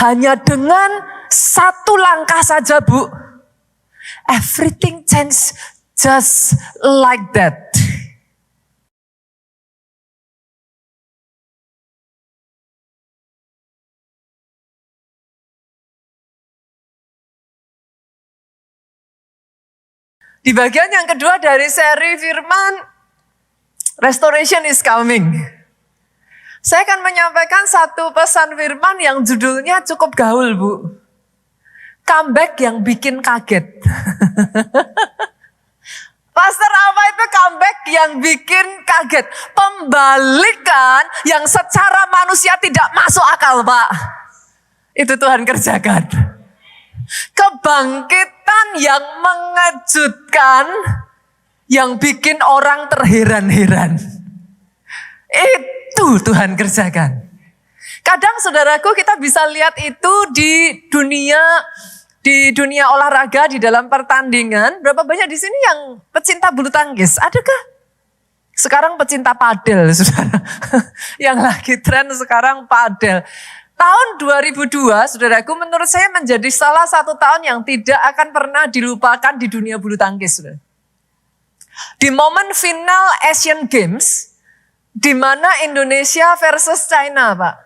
hanya dengan satu langkah saja, Bu, everything change just like that. Di bagian yang kedua dari seri firman, Restoration is coming. Saya akan menyampaikan satu pesan firman yang judulnya cukup gaul, Bu. Comeback yang bikin kaget. Pastor, apa itu comeback yang bikin kaget? Pembalikan yang secara manusia tidak masuk akal, Pak. Itu Tuhan kerjakan. Kebangkitan yang mengejutkan, yang bikin orang terheran-heran. Itu Tuhan kerjakan. Kadang saudaraku kita bisa lihat itu di dunia olahraga, di dalam pertandingan. Berapa banyak di sini yang pecinta bulu tangkis? Adakah? Sekarang pecinta padel, saudara. Yang lagi tren sekarang padel. Tahun 2002, saudaraku, menurut saya menjadi salah satu tahun yang tidak akan pernah dilupakan di dunia bulu tangkis. Saudara. Di momen final Asian Games, di mana Indonesia versus China, Pak.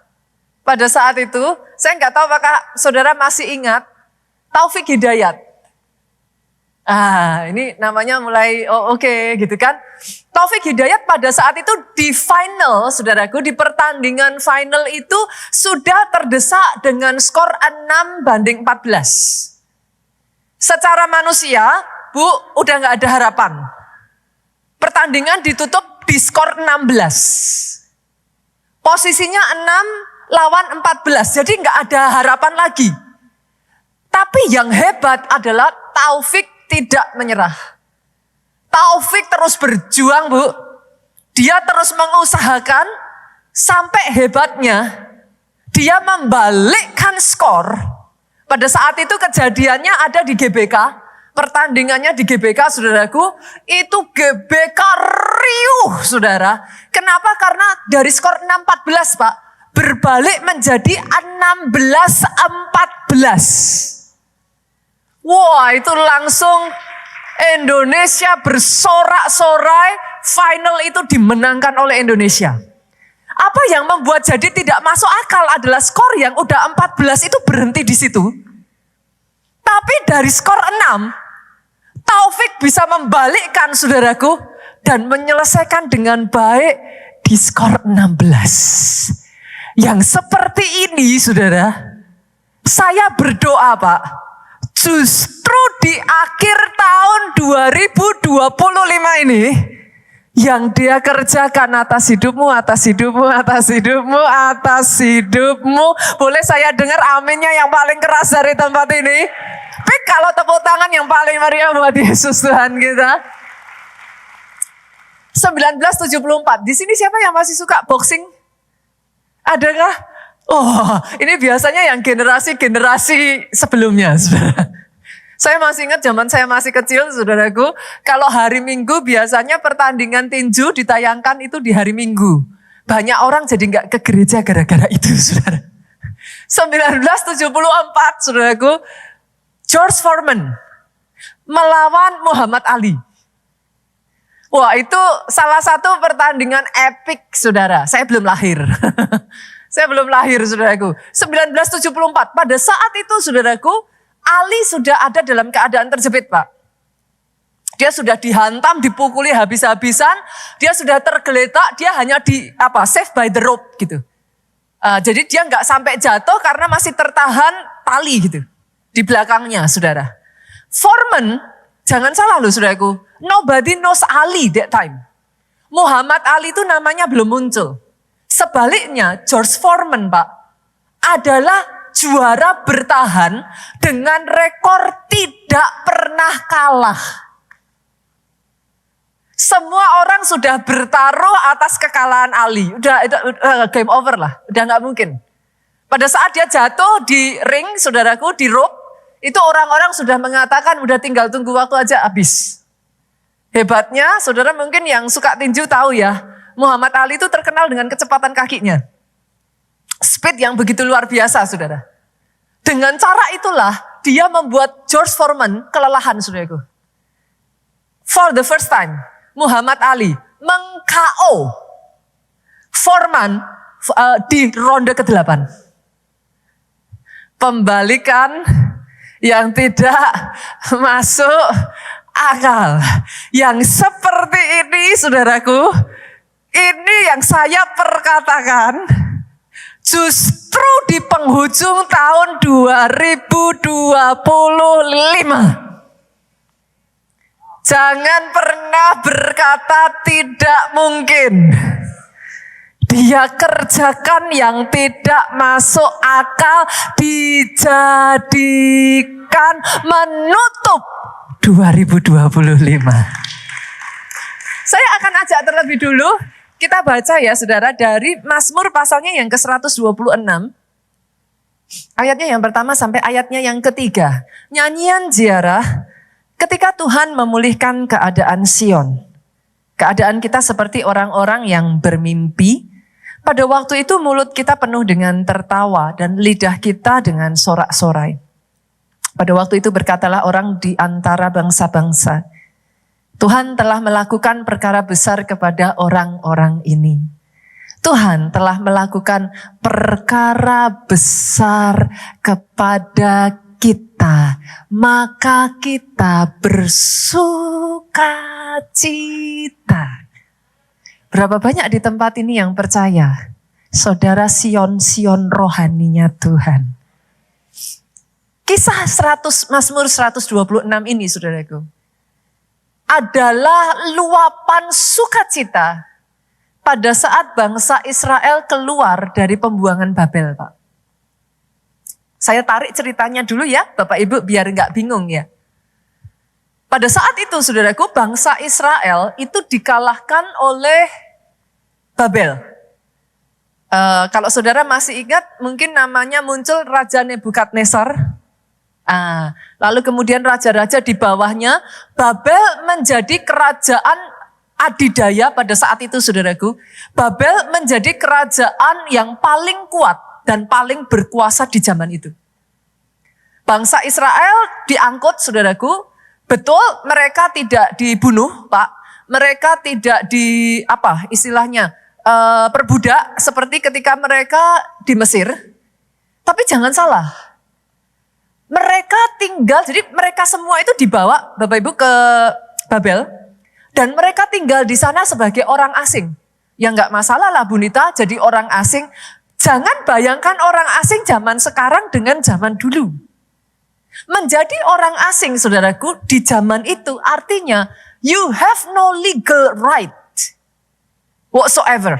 Pada saat itu, saya nggak tahu apakah saudara masih ingat Taufik Hidayat. Ini namanya mulai oke, gitu kan. Taufik Hidayat pada saat itu di final, saudaraku, di pertandingan final itu sudah terdesak dengan skor 6-14. Secara manusia, Bu, udah nggak ada harapan. Pertandingan ditutup di skor 16. Posisinya 6-14, jadi nggak ada harapan lagi. Tapi yang hebat adalah Taufik tidak menyerah. Taufik terus berjuang, Bu. Dia terus mengusahakan sampai hebatnya dia membalikkan skor. Pada saat itu kejadiannya ada di GBK. Pertandingannya di GBK, saudaraku. Itu GBK riuh, saudara. Kenapa? Karena dari skor 6-14, Pak, berbalik menjadi 16-14. Wah, itu langsung Indonesia bersorak-sorai, final itu dimenangkan oleh Indonesia. Apa yang membuat jadi tidak masuk akal adalah skor yang udah 14 itu berhenti di situ. Tapi dari skor 6, Taufik bisa membalikkan, saudaraku, dan menyelesaikan dengan baik di skor 16. Yang seperti ini, saudara, saya berdoa, Pak, justru di akhir tahun 2025 ini, yang dia kerjakan atas hidupmu, atas hidupmu, atas hidupmu, atas hidupmu. Boleh saya dengar aminnya yang paling keras dari tempat ini? Tapi kalau tepuk tangan yang paling meriah buat Yesus Tuhan kita. 1974, di sini siapa yang masih suka boxing? Adakah? Oh, ini biasanya yang generasi sebelumnya, saudara. Saya masih ingat zaman saya masih kecil, saudaraku. Kalau hari Minggu biasanya pertandingan tinju ditayangkan itu di hari Minggu. Banyak orang jadi nggak ke gereja gara-gara itu, saudara. 1974, saudaraku, George Foreman melawan Muhammad Ali. Wah, itu salah satu pertandingan epik, saudara. Saya belum lahir. Saya belum lahir, saudaraku. 1974, pada saat itu, saudaraku, Ali sudah ada dalam keadaan terjepit, Pak. Dia sudah dihantam, dipukuli habis-habisan, dia sudah tergeletak, dia hanya save by the rope gitu. Jadi dia nggak sampai jatuh karena masih tertahan tali gitu di belakangnya, saudara. Foreman, jangan salah loh, saudaraku, nobody knows Ali that time. Muhammad Ali itu namanya belum muncul. Sebaliknya, George Foreman, Pak, adalah juara bertahan dengan rekor tidak pernah kalah. Semua orang sudah bertaruh atas kekalahan Ali. Udah game over lah, udah nggak mungkin. Pada saat dia jatuh di ring, saudaraku, di rope, itu orang-orang sudah mengatakan udah tinggal tunggu waktu aja habis. Hebatnya, saudara mungkin yang suka tinju tahu ya, Muhammad Ali itu terkenal dengan kecepatan kakinya. Speed yang begitu luar biasa, saudara. Dengan cara itulah dia membuat George Foreman kelelahan, saudaraku. For the first time, Muhammad Ali meng-KO Foreman di ronde ke-8. Pembalikan yang tidak masuk akal. Yang seperti ini, saudaraku, ini yang saya perkatakan justru di penghujung tahun 2025. Jangan pernah berkata tidak mungkin. Dia kerjakan yang tidak masuk akal, dijadikan menutup 2025. Saya akan ajak terlebih dulu, kita baca ya saudara dari Mazmur pasalnya yang ke-126. Ayatnya yang pertama sampai ayatnya yang ketiga. Nyanyian ziarah ketika Tuhan memulihkan keadaan Sion. Keadaan kita seperti orang-orang yang bermimpi. Pada waktu itu mulut kita penuh dengan tertawa dan lidah kita dengan sorak-sorai. Pada waktu itu berkatalah orang di antara bangsa-bangsa, Tuhan telah melakukan perkara besar kepada orang-orang ini. Tuhan telah melakukan perkara besar kepada kita, maka kita bersukacita. Berapa banyak di tempat ini yang percaya, saudara Sion-Sion rohaninya Tuhan. Kisah Mazmur 126 ini, saudaraku, adalah luapan sukacita pada saat bangsa Israel keluar dari pembuangan Babel, Pak. Saya tarik ceritanya dulu ya, Bapak Ibu, biar nggak bingung ya. Pada saat itu, saudaraku, bangsa Israel itu dikalahkan oleh Babel. Kalau saudara masih ingat, mungkin namanya muncul Raja Nebukadnezar. Lalu kemudian raja-raja di bawahnya, Babel menjadi kerajaan adidaya pada saat itu, saudaraku. Babel menjadi kerajaan yang paling kuat dan paling berkuasa di zaman itu. Bangsa Israel diangkut, saudaraku. Betul, mereka tidak dibunuh, Pak. Mereka tidak perbudak seperti ketika mereka di Mesir. Tapi jangan salah. Mereka tinggal, jadi mereka semua itu dibawa, Bapak Ibu, ke Babel. Dan mereka tinggal di sana sebagai orang asing. Ya nggak masalah lah, Bunita, jadi orang asing. Jangan bayangkan orang asing zaman sekarang dengan zaman dulu. Menjadi orang asing, saudaraku, di zaman itu artinya you have no legal right whatsoever.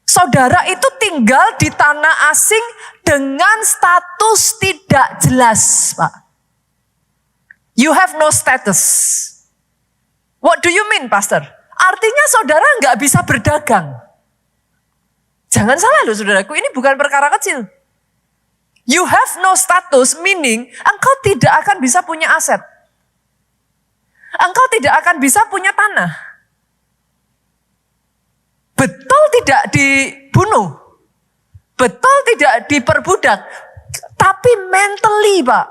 Saudara itu tinggal di tanah asing dengan status tidak jelas, Pak. You have no status. What do you mean, Pastor? Artinya saudara nggak bisa berdagang. Jangan salah loh, saudaraku, ini bukan perkara kecil. You have no status, meaning engkau tidak akan bisa punya aset. Engkau tidak akan bisa punya tanah. Betul tidak dibunuh. Betul tidak diperbudak. Tapi mentally, Pak,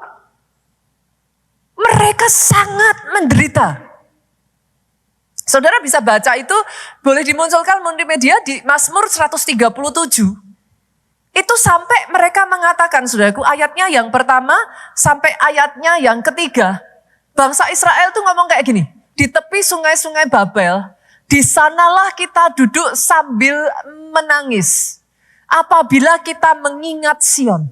mereka sangat menderita. Saudara bisa baca itu, boleh dimunculkan multimedia di Mazmur 137. Itu sampai mereka mengatakan, saudaraku, ayatnya yang pertama sampai ayatnya yang ketiga. Bangsa Israel tuh ngomong kayak gini, di tepi sungai-sungai Babel, di sanalah kita duduk sambil menangis. Apabila kita mengingat Sion.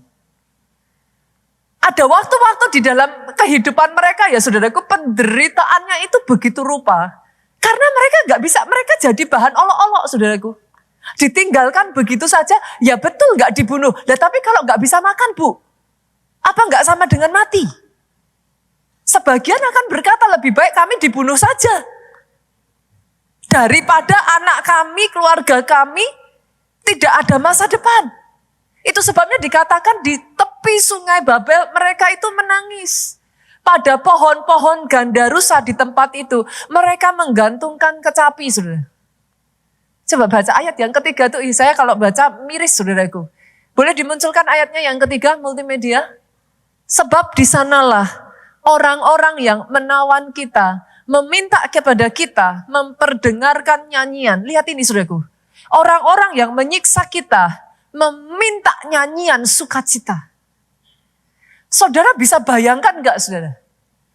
Ada waktu-waktu di dalam kehidupan mereka ya saudaraku, penderitaannya itu begitu rupa. Karena mereka gak bisa, mereka jadi bahan olok-olok, saudaraku. Ditinggalkan begitu saja, ya betul gak dibunuh. Nah, tapi kalau gak bisa makan, Bu, apa gak sama dengan mati? Sebagian akan berkata lebih baik kami dibunuh saja. Daripada anak kami, keluarga kami tidak ada masa depan. Itu sebabnya dikatakan di tepi sungai Babel mereka itu menangis. Pada pohon-pohon gandarusa di tempat itu mereka menggantungkan kecapi, saudara. Coba baca ayat yang ketiga tuh, saya kalau baca miris, saudaraku. Boleh dimunculkan ayatnya yang ketiga, multimedia? Sebab di sanalah orang-orang yang menawan kita, meminta kepada kita, memperdengarkan nyanyian. Lihat ini saudaraku. Orang-orang yang menyiksa kita, meminta nyanyian sukacita. Saudara bisa bayangkan enggak saudara?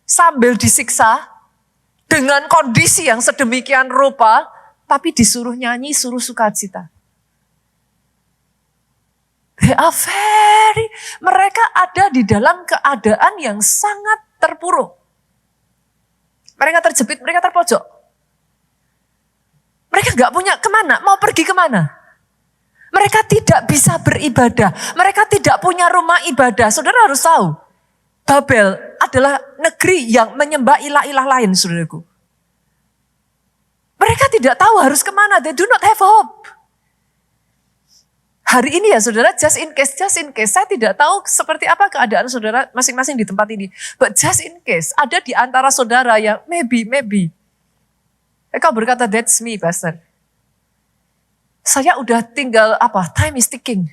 Sambil disiksa, dengan kondisi yang sedemikian rupa, tapi disuruh nyanyi, suruh sukacita. Mereka ada di dalam keadaan yang sangat terpuruk. Mereka terjepit, mereka terpojok. Mereka gak punya kemana, mau pergi kemana. Mereka tidak bisa beribadah, mereka tidak punya rumah ibadah. Saudara harus tahu, Babel adalah negeri yang menyembah ilah-ilah lain, saudaraku. Mereka tidak tahu harus kemana, they do not have hope. Hari ini ya saudara, just in case, saya tidak tahu seperti apa keadaan saudara masing-masing di tempat ini. But just in case, ada di antara saudara yang maybe. Kau berkata, that's me, Pastor. Saya udah tinggal time is ticking.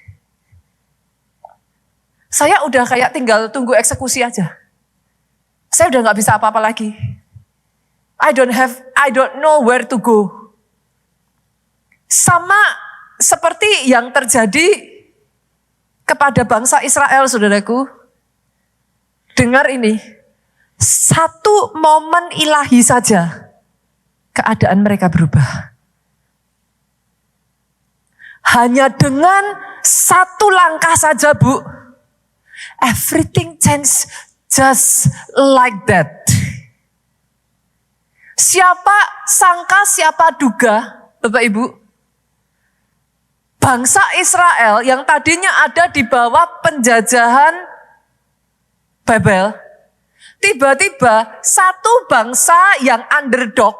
Saya udah kayak tinggal tunggu eksekusi aja. Saya udah gak bisa apa-apa lagi. I don't know where to go. Sama seperti yang terjadi kepada bangsa Israel, saudaraku. Dengar ini, satu momen ilahi saja, keadaan mereka berubah. Hanya dengan satu langkah saja, Bu, everything change just like that. Siapa sangka, siapa duga, Bapak Ibu, bangsa Israel yang tadinya ada di bawah penjajahan Babel, tiba-tiba satu bangsa yang underdog,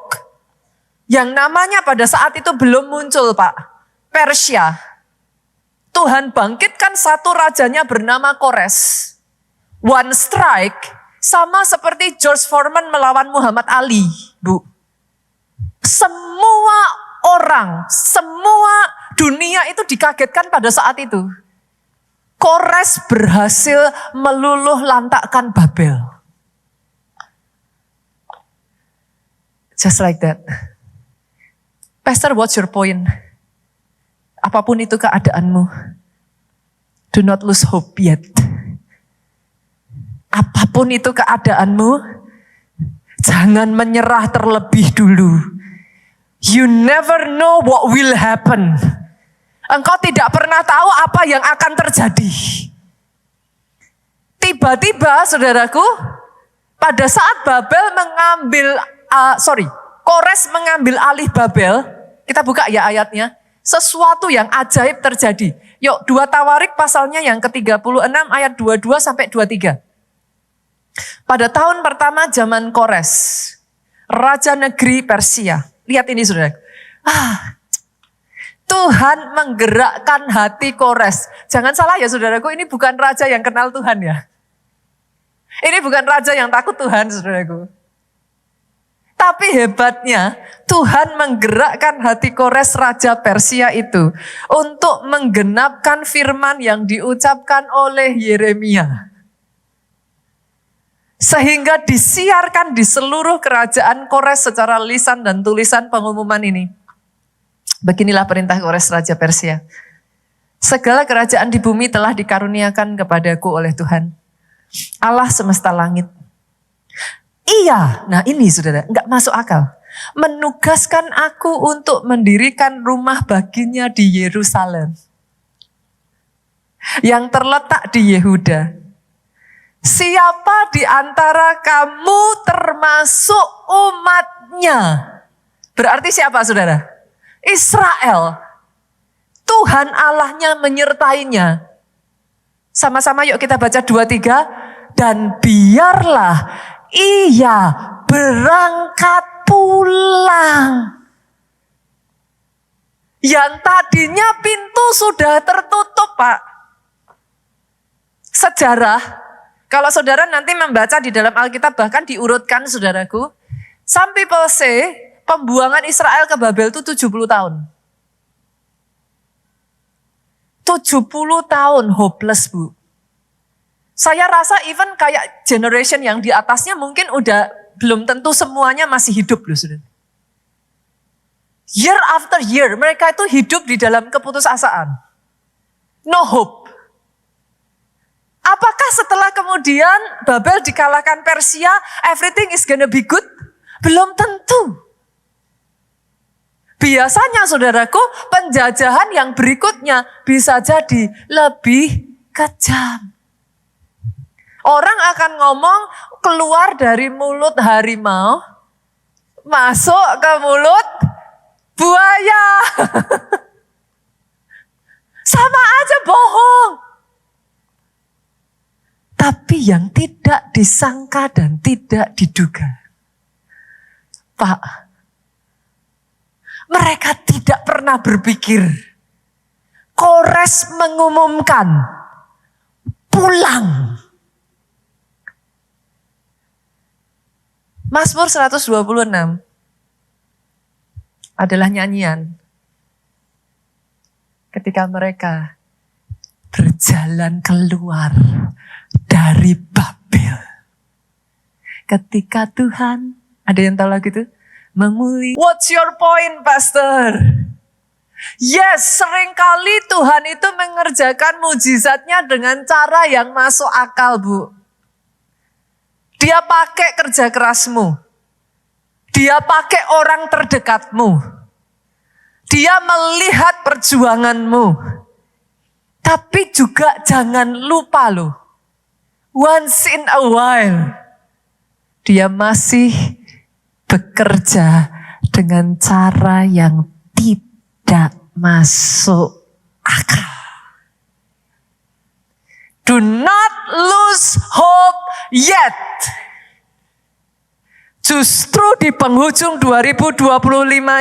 yang namanya pada saat itu belum muncul Pak, Persia. Tuhan bangkitkan satu rajanya bernama Kores. One strike, sama seperti George Foreman melawan Muhammad Ali, Bu. Semua orang, semua dunia itu dikagetkan pada saat itu. Kores berhasil meluluh lantakkan Babel. Just like that. Pastor, what's your point? Apapun itu keadaanmu, do not lose hope yet. Apapun itu keadaanmu, jangan menyerah terlebih dulu. You never know what will happen. Engkau tidak pernah tahu apa yang akan terjadi. Tiba-tiba, saudaraku, pada saat Kores mengambil alih Babel, kita buka ya ayatnya, sesuatu yang ajaib terjadi. Yuk, 2 Tawarik pasalnya yang ke-36 ayat 22 sampai 23. Pada tahun pertama zaman Kores, raja negeri Persia. Lihat ini saudara. Tuhan menggerakkan hati Kores. Jangan salah ya saudaraku, ini bukan raja yang kenal Tuhan ya. Ini bukan raja yang takut Tuhan saudaraku. Tapi hebatnya Tuhan menggerakkan hati Kores raja Persia itu untuk menggenapkan firman yang diucapkan oleh Yeremia. Sehingga disiarkan di seluruh kerajaan Kores secara lisan dan tulisan pengumuman ini. Beginilah perintah Kores raja Persia. Segala kerajaan di bumi telah dikaruniakan kepadaku oleh Tuhan, Allah semesta langit. Iya, nah ini saudara, enggak masuk akal. Menugaskan aku untuk mendirikan rumah baginya di Yerusalem, yang terletak di Yehuda. Siapa di antara kamu termasuk umatnya? Berarti siapa saudara? Israel. Tuhan Allahnya menyertainya. Sama-sama yuk kita baca 2-3. Dan biarlah ia berangkat pulang. Yang tadinya pintu sudah tertutup Pak. Sejarah. Kalau saudara nanti membaca di dalam Alkitab bahkan diurutkan saudaraku. Some people say pembuangan Israel ke Babel itu 70 tahun. 70 tahun hopeless, Bu. Saya rasa even kayak generation yang di atasnya mungkin udah belum tentu semuanya masih hidup loh, Saudara. Year after year, mereka itu hidup di dalam keputusasaan. No hope. Apakah setelah kemudian Babel dikalahkan Persia, everything is gonna be good? Belum tentu. Biasanya saudaraku, penjajahan yang berikutnya bisa jadi lebih kejam. Orang akan ngomong keluar dari mulut harimau, masuk ke mulut buaya. Sama aja bohong. Tapi yang tidak disangka dan tidak diduga. Pak, mereka tidak pernah berpikir. Kores mengumumkan, pulang. Mazmur 126 adalah nyanyian ketika mereka berjalan keluar dari Babel. Ketika Tuhan, ada yang tahu lagu itu? Memulih. What's your point, Pastor? Yes, seringkali Tuhan itu mengerjakan mujizatnya dengan cara yang masuk akal, Bu. Dia pakai kerja kerasmu. Dia pakai orang terdekatmu. Dia melihat perjuanganmu. Tapi juga jangan lupa loh. Once in a while. Dia masih bekerja dengan cara yang tidak masuk akal. Do not lose hope yet. Justru di penghujung 2025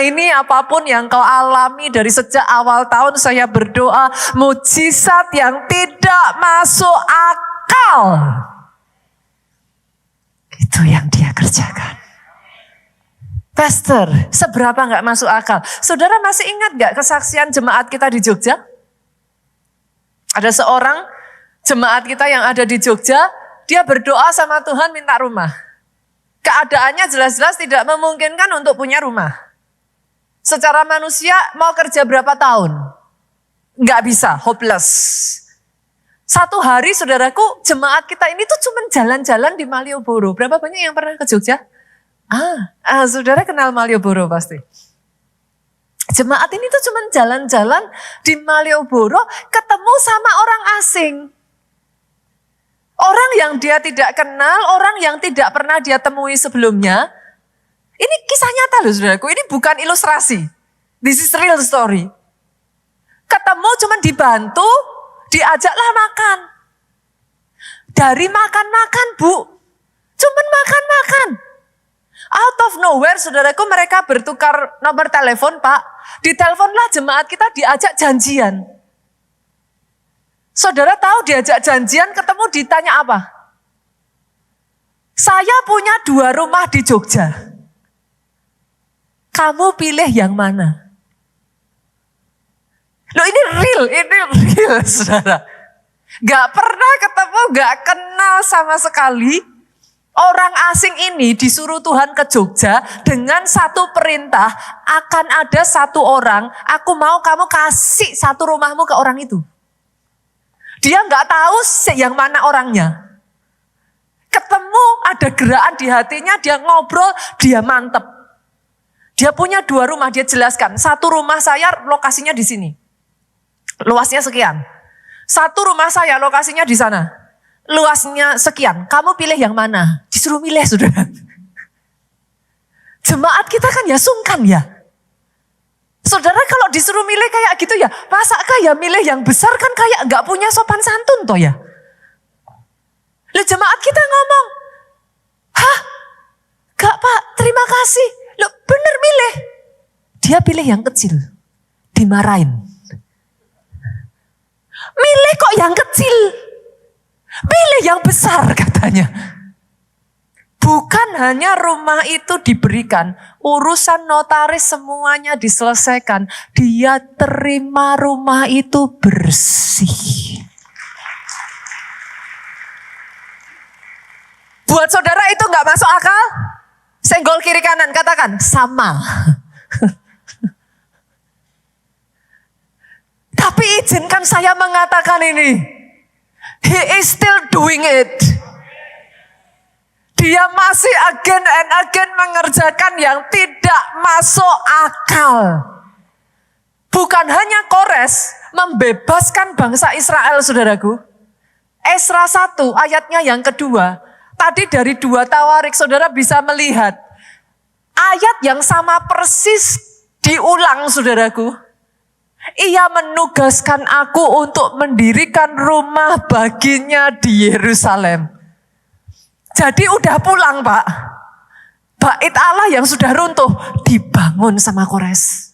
ini apapun yang kau alami dari sejak awal tahun, saya berdoa mujizat yang tidak masuk akal. Itu yang dia kerjakan. Pastor, seberapa gak masuk akal? Saudara masih ingat gak kesaksian jemaat kita di Jogja? Ada seorang jemaat kita yang ada di Jogja, dia berdoa sama Tuhan minta rumah. Keadaannya jelas-jelas tidak memungkinkan untuk punya rumah. Secara manusia mau kerja berapa tahun? Nggak bisa, hopeless. Satu hari saudaraku, jemaat kita ini tuh cuma jalan-jalan di Malioboro. Berapa banyak yang pernah ke Jogja? Saudara kenal Malioboro pasti. Jemaat ini tuh cuma jalan-jalan di Malioboro, ketemu sama orang asing. Orang yang dia tidak kenal, orang yang tidak pernah dia temui sebelumnya. Ini kisah nyata loh saudaraku, ini bukan ilustrasi. This is real story. Ketemu cuman dibantu, diajaklah makan. Dari makan-makan Bu, cuman makan-makan. Out of nowhere saudaraku mereka bertukar nomor telepon Pak. Diteleponlah jemaat kita diajak janjian. Saudara tahu diajak janjian ketemu ditanya apa? Saya punya 2 rumah di Jogja. Kamu pilih yang mana? Loh ini real saudara. Gak pernah ketemu, gak kenal sama sekali. Orang asing ini disuruh Tuhan ke Jogja dengan satu perintah. Akan ada satu orang, aku mau kamu kasih satu rumahmu ke orang itu. Dia nggak tahu yang mana orangnya. Ketemu ada gerakan di hatinya, dia ngobrol, dia mantep. Dia punya 2 rumah, dia jelaskan. Satu rumah saya lokasinya di sini. Luasnya sekian. Satu rumah saya lokasinya di sana. Luasnya sekian. Kamu pilih yang mana? Disuruh milih saudara. Jemaat kita kan ya sungkan ya. Saudara kalau disuruh milih kayak gitu ya, masakah ya milih yang besar kan kayak gak punya sopan santun toh ya. Loh jemaat kita ngomong, hah? Gak Pak, terima kasih. Loh bener milih. Dia pilih yang kecil, dimarahin. Milih kok yang kecil, pilih yang besar katanya. Bu, Bukan hanya rumah itu diberikan, urusan notaris semuanya diselesaikan. Dia terima rumah itu bersih. Buat saudara itu nggak masuk akal? Senggol kiri kanan, katakan sama. Tapi izinkan saya mengatakan ini. He is still doing it. Dia masih again and again mengerjakan yang tidak masuk akal. Bukan hanya Kores membebaskan bangsa Israel, saudaraku. Esra 1 ayatnya yang kedua. Tadi dari 2 Tawarik saudara bisa melihat. Ayat yang sama persis diulang, saudaraku. Ia menugaskan aku untuk mendirikan rumah baginya di Yerusalem. Jadi udah pulang, Pak. Bait Allah yang sudah runtuh dibangun sama Kores.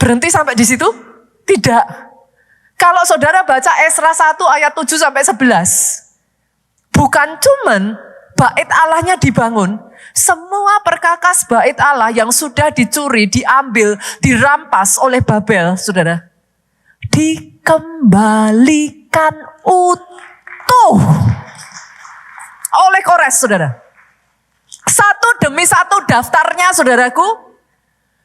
Berhenti sampai di situ? Tidak. Kalau saudara baca Esra 1 ayat 7 sampai 11. Bukan cuman bait Allahnya dibangun. Semua perkakas bait Allah yang sudah dicuri, diambil, dirampas oleh Babel, saudara. Dikembalikan utuh oleh Kores, saudara. Satu demi satu daftarnya, saudaraku,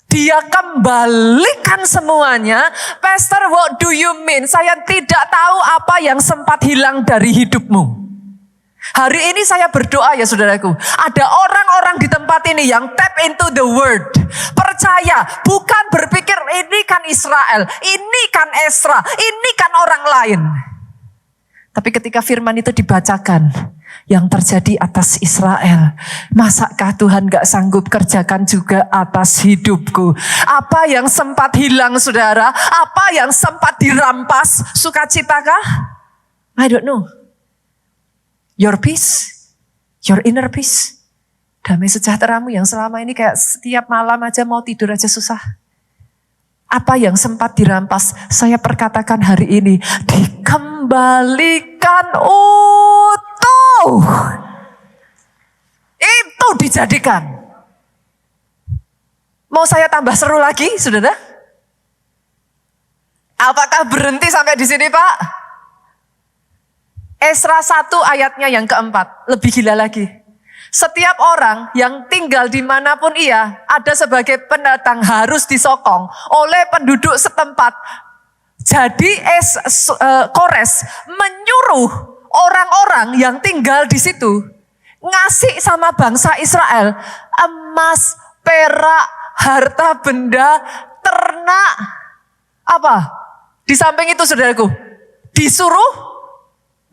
dia kembalikan semuanya. Pastor, what do you mean? Saya tidak tahu apa yang sempat hilang dari hidupmu. Hari ini saya berdoa ya saudaraku. Ada orang-orang di tempat ini yang tap into the word. Percaya, bukan berpikir ini kan Israel, ini kan Esra, ini kan orang lain. Tapi ketika firman itu dibacakan, yang terjadi atas Israel, masakah Tuhan gak sanggup kerjakan juga atas hidupku? Apa yang sempat hilang, saudara? Apa yang sempat dirampas? Sukacitakah? I don't know. Your peace, your inner peace, damai sejahteramu yang selama ini kayak setiap malam aja mau tidur aja susah. Apa yang sempat dirampas, saya perkatakan hari ini, dikembalikan utuh. Itu dijadikan. Mau saya tambah seru lagi, saudara? Apakah berhenti sampai di sini, Pak? Esra 1 ayatnya yang keempat, lebih gila lagi. Setiap orang yang tinggal dimanapun ia, ada sebagai pendatang harus disokong oleh penduduk setempat. Jadi Kores menyuruh orang-orang yang tinggal di situ ngasih sama bangsa Israel emas, perak, harta benda, ternak. Apa? Di samping itu saudaraku, disuruh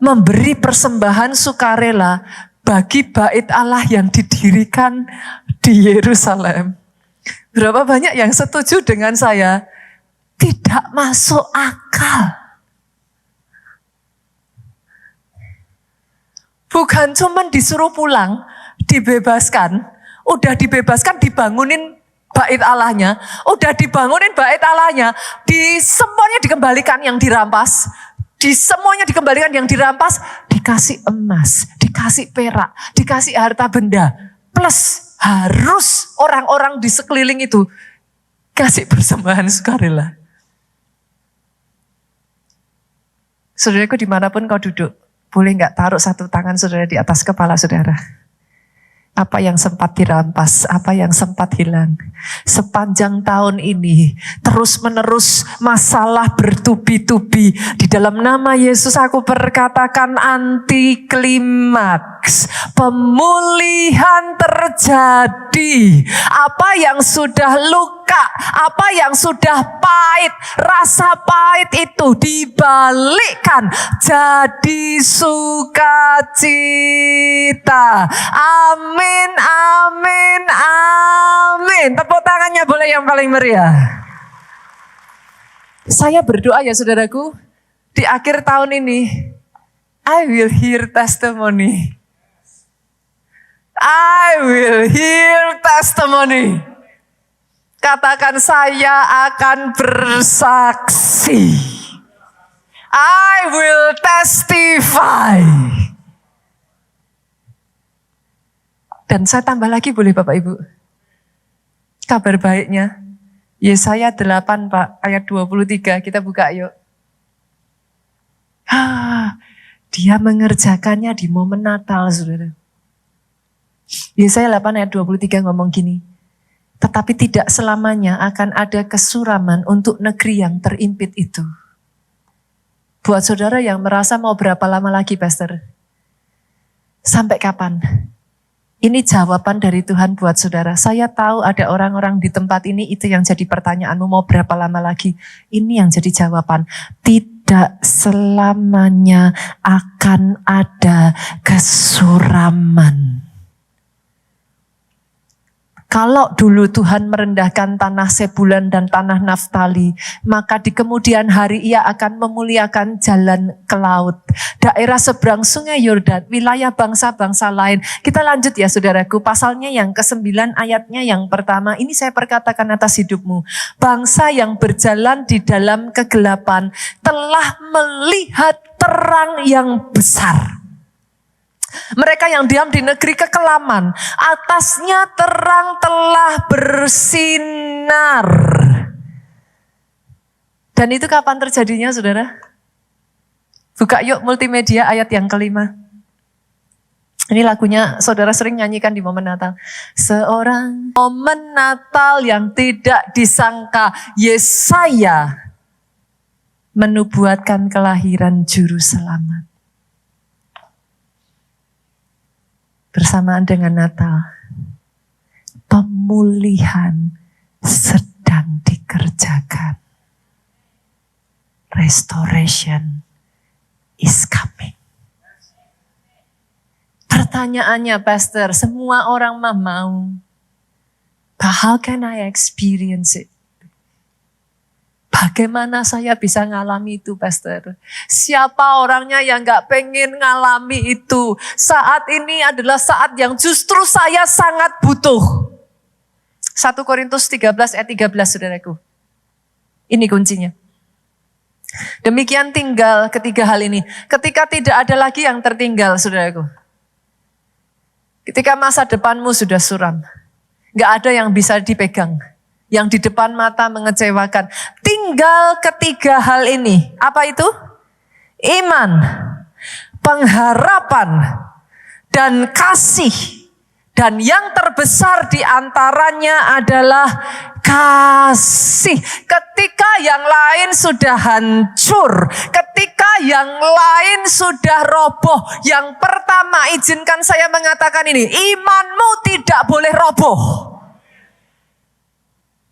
memberi persembahan sukarela bagi bait Allah yang didirikan di Yerusalem. Berapa banyak yang setuju dengan saya? Tidak masuk akal. Bukan cuma disuruh pulang, dibebaskan. Udah dibebaskan, dibangunin bait Allahnya. Udah dibangunin bait Allahnya. Semuanya dikembalikan yang dirampas. Semuanya dikembalikan yang dirampas. Dikasih emas, dikasih perak, dikasih harta benda. Plus harus orang-orang di sekeliling itu kasih persembahan sukarela. Saudaraku dimanapun kau duduk, boleh gak taruh satu tangan saudara di atas kepala saudara? Apa yang sempat dirampas, apa yang sempat hilang. Sepanjang tahun ini, terus menerus masalah bertubi-tubi. Di dalam nama Yesus aku berkatakan anti klimaks. Pemulihan terjadi. Apa yang sudah luka, apa yang sudah pahit, rasa pahit itu dibalikkan jadi sukacita. Amin, amin, amin. Tepuk tangannya boleh yang paling meriah. Saya berdoa ya saudaraku, di akhir tahun ini, I will hear testimony. I will hear testimony. Katakan saya akan bersaksi. I will testify. Dan saya tambah lagi boleh Bapak Ibu? Kabar baiknya, Yesaya 8 Pak, ayat 23, kita buka yuk. Dia mengerjakannya di momen Natal, saudara. Yesaya 8 ayat 23 ngomong gini, tetapi tidak selamanya akan ada kesuraman untuk negeri yang terimpit itu. Buat saudara yang merasa mau berapa lama lagi, Pastor? Sampai kapan? Ini jawaban dari Tuhan buat saudara. Saya tahu ada orang-orang di tempat ini, itu yang jadi pertanyaanmu, mau berapa lama lagi? Ini yang jadi jawaban. Tidak selamanya akan ada kesuraman. Kalau dulu Tuhan merendahkan tanah Sebulan dan tanah Naftali, maka di kemudian hari Ia akan memuliakan jalan ke laut. Daerah seberang sungai Yordan, wilayah bangsa-bangsa lain. Kita lanjut ya saudaraku, pasalnya yang ke-9 ayatnya yang pertama. Ini saya perkatakan atas hidupmu. Bangsa yang berjalan di dalam kegelapan telah melihat terang yang besar. Mereka yang diam di negeri kekelaman, atasnya terang telah bersinar. Dan itu kapan terjadinya, saudara? Buka yuk multimedia ayat yang kelima. Ini lagunya saudara sering nyanyikan di momen Natal. Seorang momen Natal yang tidak disangka, Yesaya menubuatkan kelahiran juru selamat. Bersamaan dengan Natal, pemulihan sedang dikerjakan. Restoration is coming. Pertanyaannya, Pastor, semua orang mau. But how can I experience it? Bagaimana saya bisa ngalami itu, Pastor? Siapa orangnya yang gak pengen ngalami itu? Saat ini adalah saat yang justru saya sangat butuh. 1 Korintus 13 ayat 13, saudaraku. Ini kuncinya. Demikian tinggal ketiga hal ini. Ketika tidak ada lagi yang tertinggal, saudaraku. Ketika masa depanmu sudah suram. Gak ada yang bisa dipegang. Yang di depan mata mengecewakan. Tinggal ketiga hal ini. Apa itu? Iman, pengharapan, dan kasih. Dan yang terbesar di antaranya adalah kasih. Ketika yang lain sudah hancur, ketika yang lain sudah roboh, yang pertama izinkan saya mengatakan ini, imanmu tidak boleh roboh.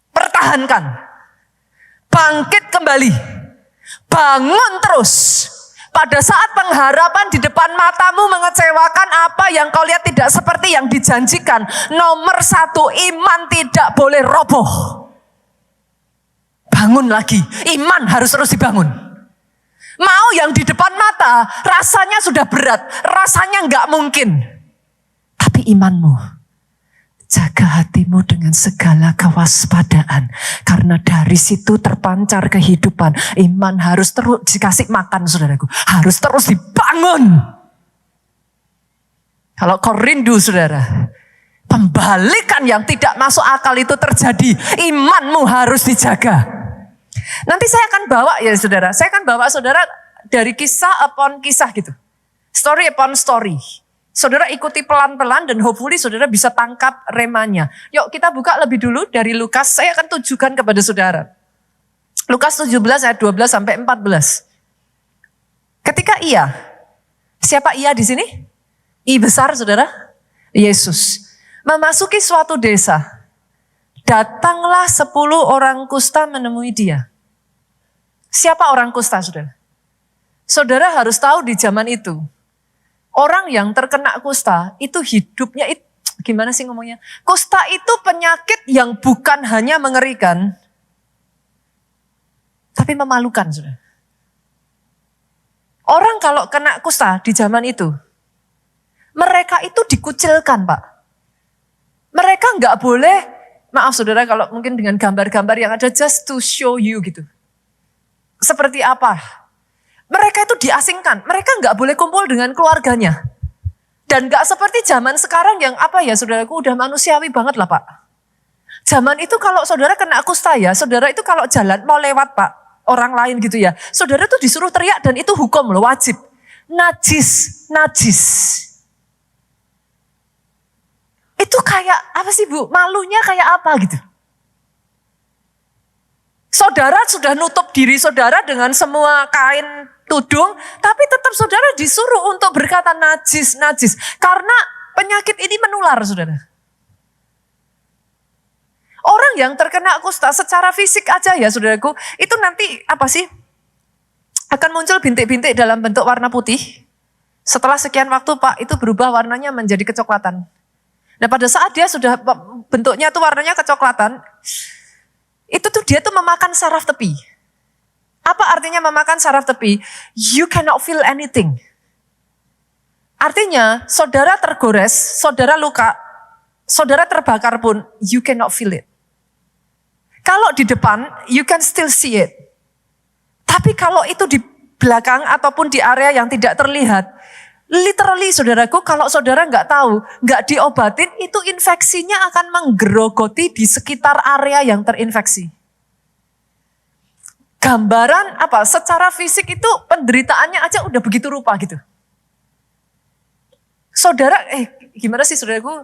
Pertahankan, bangkit kembali, bangun terus. Pada saat pengharapan di depan matamu mengecewakan, apa yang kau lihat tidak seperti yang dijanjikan. Nomor 1, iman tidak boleh roboh. Bangun lagi, iman harus terus dibangun. Mau yang di depan mata, rasanya sudah berat, rasanya nggak mungkin. Tapi imanmu, jaga hatimu dengan segala kewaspadaan. Karena dari situ terpancar kehidupan. Iman harus terus dikasih makan, saudaraku. Harus terus dibangun. Kalau kau rindu, saudara, pembalikan yang tidak masuk akal itu terjadi. Imanmu harus dijaga. Nanti saya akan bawa ya saudara. Saya akan bawa saudara dari kisah upon kisah gitu. Story upon story. Saudara ikuti pelan-pelan dan hopefully saudara bisa tangkap remanya. Yuk kita buka lebih dulu dari Lukas. Saya akan tujukan kepada saudara. Lukas 17 ayat 12 sampai 14. Ketika ia, siapa ia di sini? I besar saudara, Yesus. Memasuki suatu desa. Datanglah 10 orang kusta menemui dia. Siapa orang kusta saudara? Saudara harus tahu di zaman itu. Orang yang terkena kusta itu hidupnya itu, gimana sih ngomongnya? Kusta itu penyakit yang bukan hanya mengerikan, tapi memalukan, saudara. Orang kalau kena kusta di zaman itu, mereka itu dikucilkan, Pak. Mereka nggak boleh, maaf saudara kalau mungkin dengan gambar-gambar yang ada just to show you gitu. Seperti apa? Mereka itu diasingkan, mereka nggak boleh kumpul dengan keluarganya. Dan gak seperti zaman sekarang yang apa ya saudaraku udah manusiawi banget lah Pak. Zaman itu kalau saudara kena kusta ya, saudara itu kalau jalan mau lewat Pak, orang lain gitu ya. Saudara tuh disuruh teriak dan itu hukum loh, wajib. Najis, najis. Itu kayak apa sih Bu? Malunya kayak apa gitu. Saudara sudah nutup diri saudara dengan semua kain tudung, tapi tetap saudara disuruh untuk berkata najis, najis. Karena penyakit ini menular saudara. Orang yang terkena kusta secara fisik aja ya saudaraku, itu nanti apa sih? Akan muncul bintik-bintik dalam bentuk warna putih. Setelah sekian waktu Pak, itu berubah warnanya menjadi kecoklatan. Nah pada saat dia sudah bentuknya tuh warnanya kecoklatan, itu tuh dia tuh memakan saraf tepi. Apa artinya memakan saraf tepi? You cannot feel anything. Artinya saudara tergores, saudara luka, saudara terbakar pun you cannot feel it. Kalau di depan you can still see it. Tapi kalau itu di belakang ataupun di area yang tidak terlihat, literally saudaraku, kalau saudara nggak tahu, nggak diobatin, itu infeksinya akan menggerogoti di sekitar area yang terinfeksi. Gambaran apa? Secara fisik itu penderitaannya aja udah begitu rupa gitu. Saudara, gimana sih saudaraku?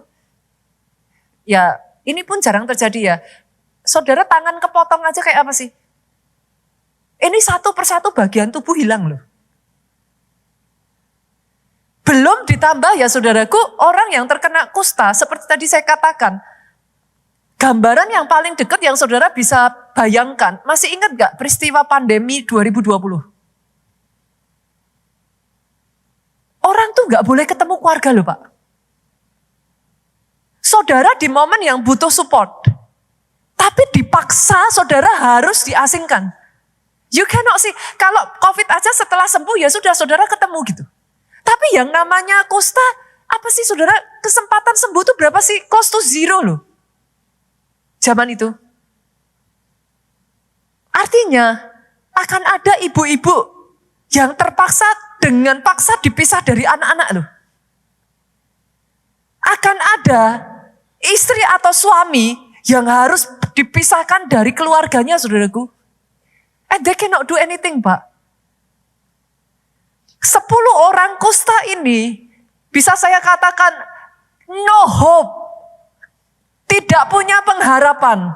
Ya, ini pun jarang terjadi ya. Saudara tangan kepotong aja kayak apa sih? Ini satu persatu bagian tubuh hilang loh. Belum ditambah ya saudaraku, orang yang terkena kusta seperti tadi saya katakan. Gambaran yang paling dekat yang saudara bisa bayangkan, masih ingat gak peristiwa pandemi 2020? Orang tuh gak boleh ketemu keluarga loh Pak. Saudara di momen yang butuh support, tapi dipaksa saudara harus diasingkan. You cannot see, kalau COVID aja setelah sembuh ya sudah saudara ketemu gitu. Tapi yang namanya kusta, apa sih saudara, kesempatan sembuh itu berapa sih? Close to zero loh. Zaman itu. Artinya akan ada ibu-ibu yang terpaksa dengan paksa dipisah dari anak-anak loh. Akan ada istri atau suami yang harus dipisahkan dari keluarganya saudaraku. And they cannot do anything Pak. 10 orang kusta ini bisa saya katakan no hope. Tidak punya pengharapan.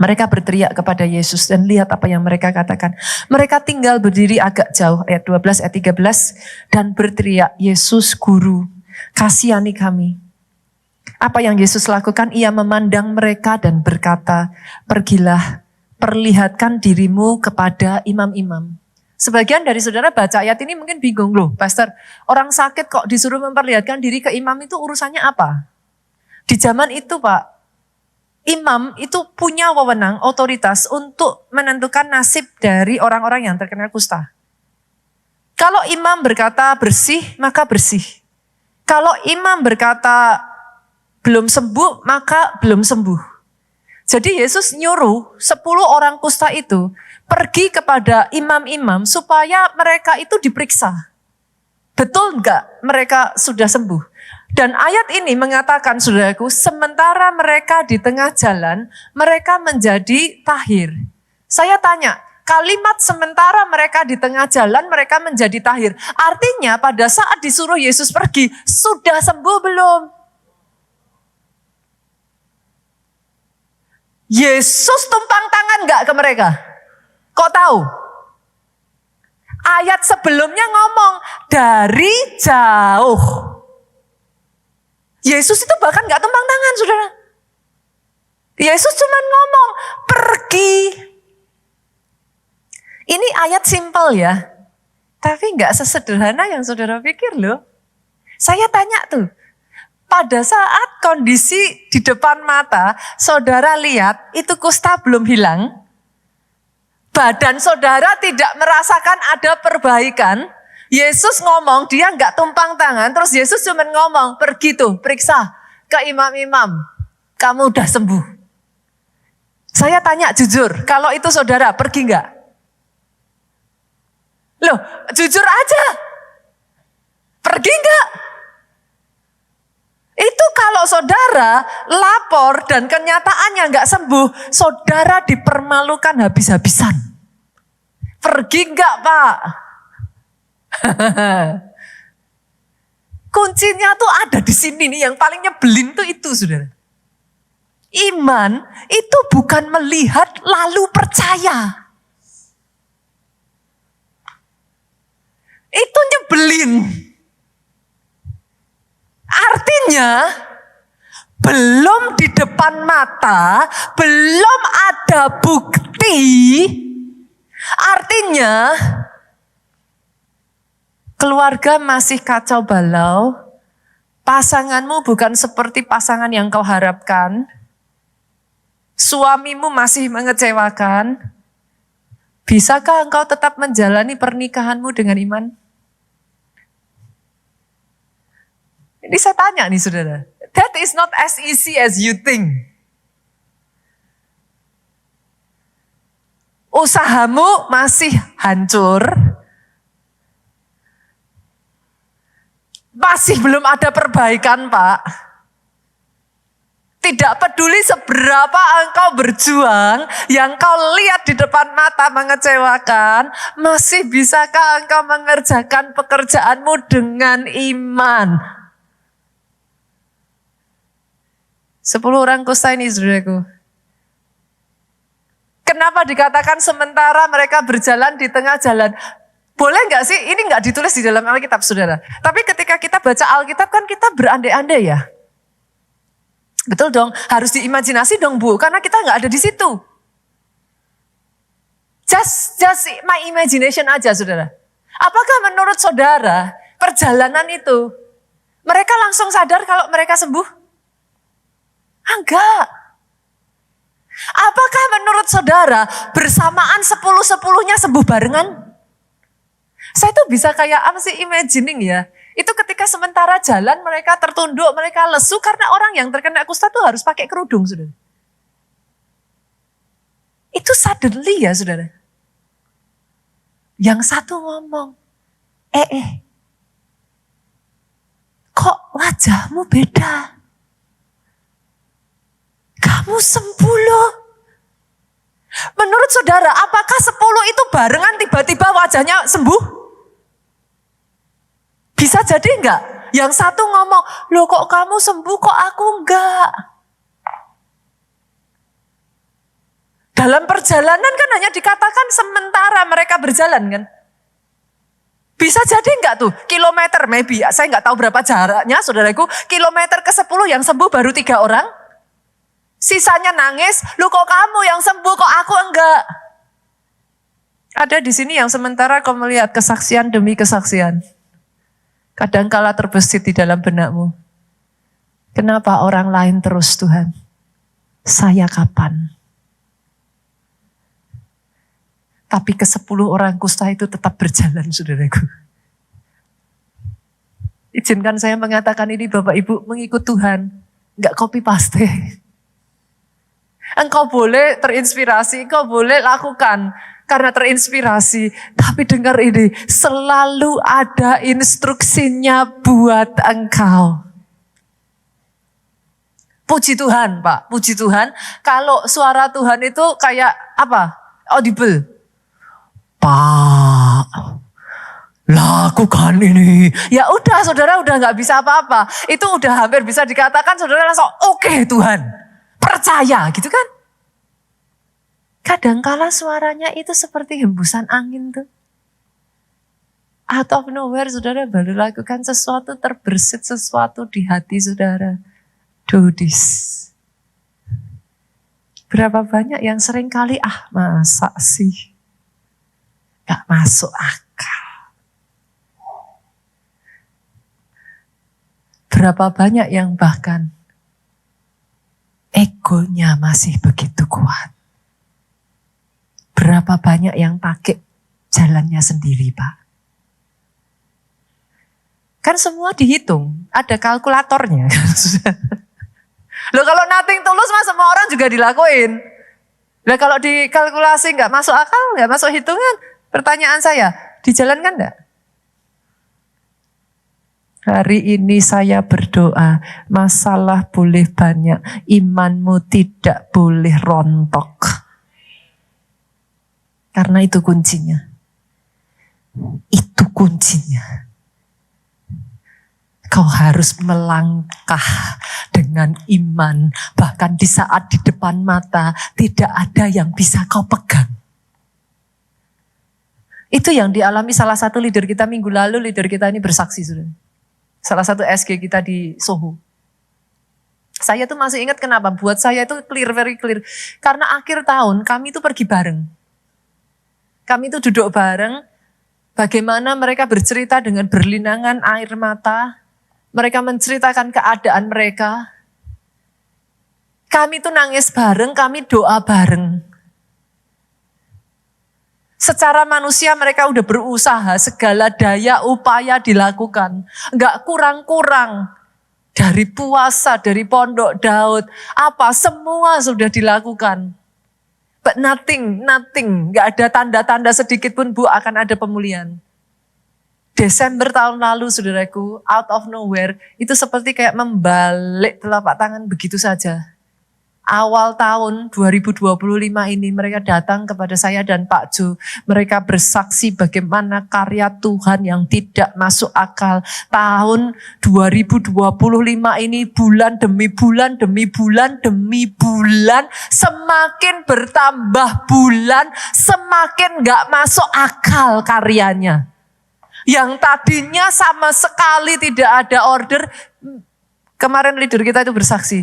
Mereka berteriak kepada Yesus dan lihat apa yang mereka katakan. Mereka tinggal berdiri agak jauh, ayat 12, ayat 13. Dan berteriak, Yesus Guru, kasihani kami. Apa yang Yesus lakukan? Ia memandang mereka dan berkata, pergilah, perlihatkan dirimu kepada imam-imam. Sebagian dari saudara baca ayat ini mungkin bingung loh, Pastor. Orang sakit kok disuruh memperlihatkan diri ke imam itu urusannya apa? Di zaman itu Pak, imam itu punya wewenang, otoritas untuk menentukan nasib dari orang-orang yang terkena kusta. Kalau imam berkata bersih, maka bersih. Kalau imam berkata belum sembuh, maka belum sembuh. Jadi Yesus nyuruh 10 orang kusta itu pergi kepada imam-imam supaya mereka itu diperiksa. Betul enggak mereka sudah sembuh? Dan ayat ini mengatakan saudaraku, sementara mereka di tengah jalan, mereka menjadi tahir. Saya tanya, kalimat sementara mereka di tengah jalan, mereka menjadi tahir. Artinya pada saat disuruh Yesus pergi, sudah sembuh belum? Yesus tumpang tangan enggak ke mereka? Kok tahu? Ayat sebelumnya ngomong, dari jauh. Yesus itu bahkan gak tumpang tangan, saudara. Yesus cuma ngomong, pergi. Ini ayat simpel ya. Tapi gak sesederhana yang saudara pikir loh. Saya tanya tuh, pada saat kondisi di depan mata, saudara lihat itu kusta belum hilang. Badan saudara tidak merasakan ada perbaikan. Yesus ngomong, dia nggak tumpang tangan, terus Yesus cuma ngomong, pergi tuh, periksa ke imam-imam, kamu udah sembuh. Saya tanya jujur, kalau itu saudara, pergi nggak? Loh, jujur aja. Pergi enggak? Itu kalau saudara lapor dan kenyataannya enggak sembuh, saudara dipermalukan habis-habisan. Pergi enggak, Pak? Kuncinya tuh ada di sini nih, yang paling nyebelin tuh itu, saudara. Iman itu bukan melihat lalu percaya. Itu nyebelin. Artinya belum di depan mata, belum ada bukti. Artinya keluarga masih kacau balau, pasanganmu bukan seperti pasangan yang kau harapkan, suamimu masih mengecewakan. Bisakah engkau tetap menjalani pernikahanmu dengan iman? Ini saya tanya nih saudara. That is not as easy as you think. Usahamu masih hancur. Masih belum ada perbaikan, Pak. Tidak peduli seberapa engkau berjuang, yang kau lihat di depan mata mengecewakan, masih bisakah engkau mengerjakan pekerjaanmu dengan iman? 10 orang kusta ini, saudaraku. Kenapa dikatakan sementara mereka berjalan di tengah jalan? Boleh nggak sih? Ini nggak ditulis di dalam Alkitab, saudara. Tapi ketika kita baca Alkitab kan kita berandai-andai ya. Betul dong, harus diimajinasi dong Bu, karena kita nggak ada di situ. Just my imagination aja, saudara. Apakah menurut saudara perjalanan itu mereka langsung sadar kalau mereka sembuh? Enggak. Apakah menurut saudara bersamaan 10-10-nya sembuh barengan? Saya tuh bisa kayak apa sih imagining ya. Itu ketika sementara jalan mereka tertunduk, mereka lesu karena orang yang terkena kusta tuh harus pakai kerudung, saudara. Itu suddenly ya, saudara. Yang satu ngomong, kok wajahmu beda? Kamu sembuh loh. Menurut saudara, apakah 10 itu barengan tiba-tiba wajahnya sembuh? Bisa jadi enggak? Yang satu ngomong, loh kok kamu sembuh, kok aku enggak? Dalam perjalanan kan hanya dikatakan sementara mereka berjalan kan? Bisa jadi enggak tuh? Kilometer maybe, saya enggak tahu berapa jaraknya saudaraku. Kilometer ke-10 yang sembuh baru 3 orang. Sisanya nangis, loh kok kamu yang sembuh, kok aku enggak? Ada di sini yang sementara kau melihat kesaksian demi kesaksian. Kadangkala terbesit di dalam benakmu. Kenapa orang lain terus Tuhan? Saya kapan? Tapi ke-10 orang kusta itu tetap berjalan, saudaraku. Izinkan saya mengatakan ini Bapak Ibu mengikut Tuhan. Enggak copy paste. Engkau boleh terinspirasi, engkau boleh lakukan. Karena terinspirasi, tapi dengar ini, selalu ada instruksinya buat engkau. Puji Tuhan, Pak, puji Tuhan. Kalau suara Tuhan itu kayak apa? Audible. Pak, lakukan ini. Ya udah, saudara udah nggak bisa apa-apa. Itu udah hampir bisa dikatakan saudara langsung, oke Tuhan, percaya gitu kan? Kadangkala suaranya itu seperti hembusan angin tuh. Out of nowhere saudara baru lakukan sesuatu, terbersit sesuatu di hati saudara. Do this. Berapa banyak yang sering kali, masa sih? Gak masuk akal. Berapa banyak yang bahkan egonya masih begitu kuat. Berapa banyak yang pakai jalannya sendiri, Pak. Kan semua dihitung, ada kalkulatornya. Loh kalau nothing tulus mah semua orang juga dilakuin. Nah kalau dikalkulasi nggak masuk akal, nggak masuk hitungan, pertanyaan saya, dijalankan nggak? Hari ini saya berdoa, masalah boleh banyak, imanmu tidak boleh rontok. Karena itu kuncinya. Itu kuncinya. Kau harus melangkah dengan iman. Bahkan di saat di depan mata tidak ada yang bisa kau pegang. Itu yang dialami salah satu leader kita minggu lalu. Leader kita ini bersaksi, saudara. Salah satu SG kita di Soho. Saya tuh masih ingat kenapa. Buat saya itu clear, very clear. Karena akhir tahun kami itu pergi bareng. Kami itu duduk bareng. Bagaimana mereka bercerita dengan berlinangan air mata. Mereka menceritakan keadaan mereka. Kami itu nangis bareng, kami doa bareng. Secara manusia mereka udah berusaha, segala daya upaya dilakukan. Enggak kurang-kurang dari puasa, dari pondok Daud. Apa, semua sudah dilakukan. But nothing. Enggak ada tanda-tanda sedikit pun Bu akan ada pemulihan. Desember tahun lalu saudaraku, out of nowhere, itu seperti kayak membalik telapak tangan begitu saja. Awal tahun 2025 ini mereka datang kepada saya dan Pak Jo. Mereka bersaksi bagaimana karya Tuhan yang tidak masuk akal. Tahun 2025 ini bulan demi bulan demi bulan demi bulan. Semakin bertambah bulan, semakin gak masuk akal karyanya. Yang tadinya sama sekali tidak ada order. Kemarin leader kita itu bersaksi.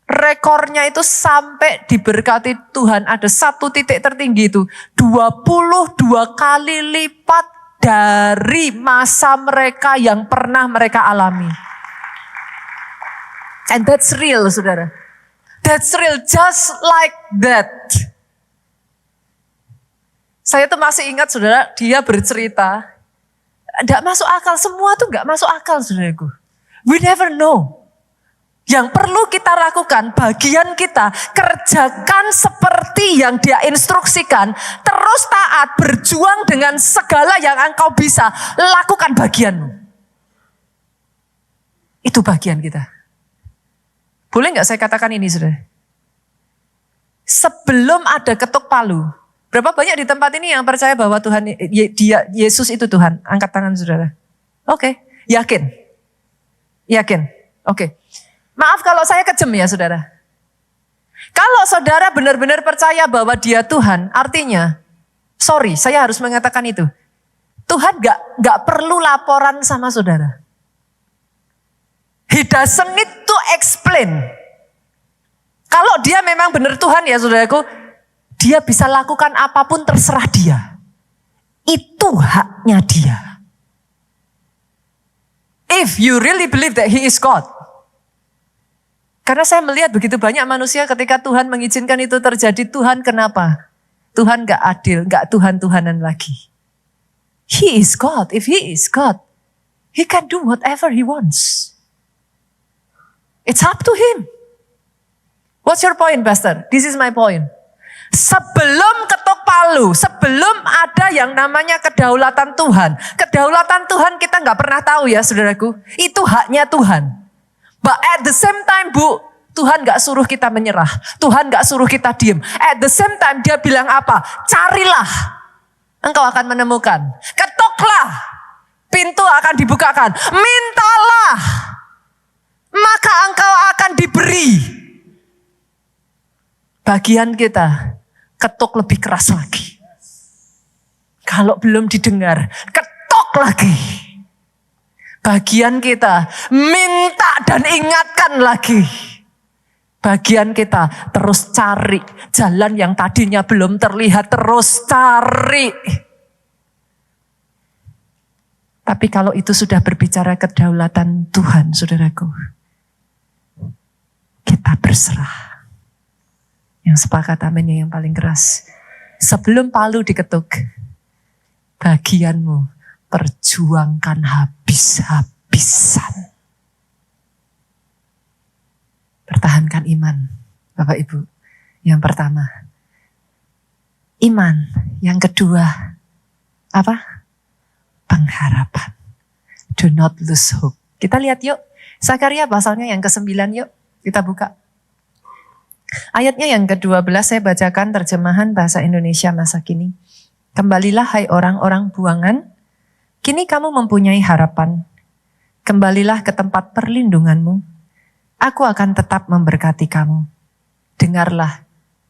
Rekornya itu sampai diberkati Tuhan. Ada satu titik tertinggi itu. 22 kali lipat dari masa mereka yang pernah mereka alami. And that's real, saudara. That's real, just like that. Saya tuh masih ingat, saudara, dia bercerita. Gak masuk akal, semua tuh gak masuk akal, saudaraku. We never know. Yang perlu kita lakukan, bagian kita, kerjakan seperti yang dia instruksikan, terus taat, berjuang dengan segala yang engkau bisa, lakukan bagianmu. Itu bagian kita. Boleh gak saya katakan ini, saudara? Sebelum ada ketuk palu, berapa banyak di tempat ini yang percaya bahwa Tuhan, Yesus itu Tuhan? Angkat tangan, saudara. Oke, yakin? Yakin? Oke. Maaf kalau saya kejem ya saudara. Kalau saudara benar-benar percaya bahwa dia Tuhan, artinya, sorry saya harus mengatakan itu. Tuhan gak perlu laporan sama saudara. He doesn't need to explain. Kalau dia memang benar Tuhan ya saudaraku, dia bisa lakukan apapun terserah dia. Itu haknya dia. If you really believe that he is God. Karena saya melihat begitu banyak manusia ketika Tuhan mengizinkan itu terjadi. Tuhan kenapa? Tuhan gak adil, gak Tuhan-Tuhanan lagi. He is God. If he is God, he can do whatever he wants. It's up to him. What's your point, Pastor? This is my point. Sebelum ketuk palu, sebelum ada yang namanya kedaulatan Tuhan. Kedaulatan Tuhan kita gak pernah tahu ya saudaraku. Itu haknya Tuhan. But at the same time Bu, Tuhan gak suruh kita menyerah. Tuhan gak suruh kita diem. At the same time dia bilang apa? Carilah, engkau akan menemukan. Ketuklah, pintu akan dibukakan. Mintalah, maka engkau akan diberi. Bagian kita, ketuk lebih keras lagi. Kalau belum didengar, ketuk lagi. Bagian kita, minta dan ingatkan lagi. Bagian kita, terus cari jalan yang tadinya belum terlihat, terus cari. Tapi kalau itu sudah berbicara kedaulatan Tuhan, saudaraku, kita berserah. Yang sepakat aminnya yang paling keras. Sebelum palu diketuk, bagianmu perjuangkan habis-habisan. Pertahankan iman, Bapak Ibu. Yang pertama, iman. Yang kedua, apa? Pengharapan. Do not lose hope. Kita lihat yuk. Zakaria pasalnya yang ke-9 yuk. Kita buka. Ayatnya yang ke-12 saya bacakan terjemahan bahasa Indonesia masa kini. Kembalilah hai orang-orang buangan. Kini kamu mempunyai harapan. Kembalilah ke tempat perlindunganmu. Aku akan tetap memberkati kamu. Dengarlah.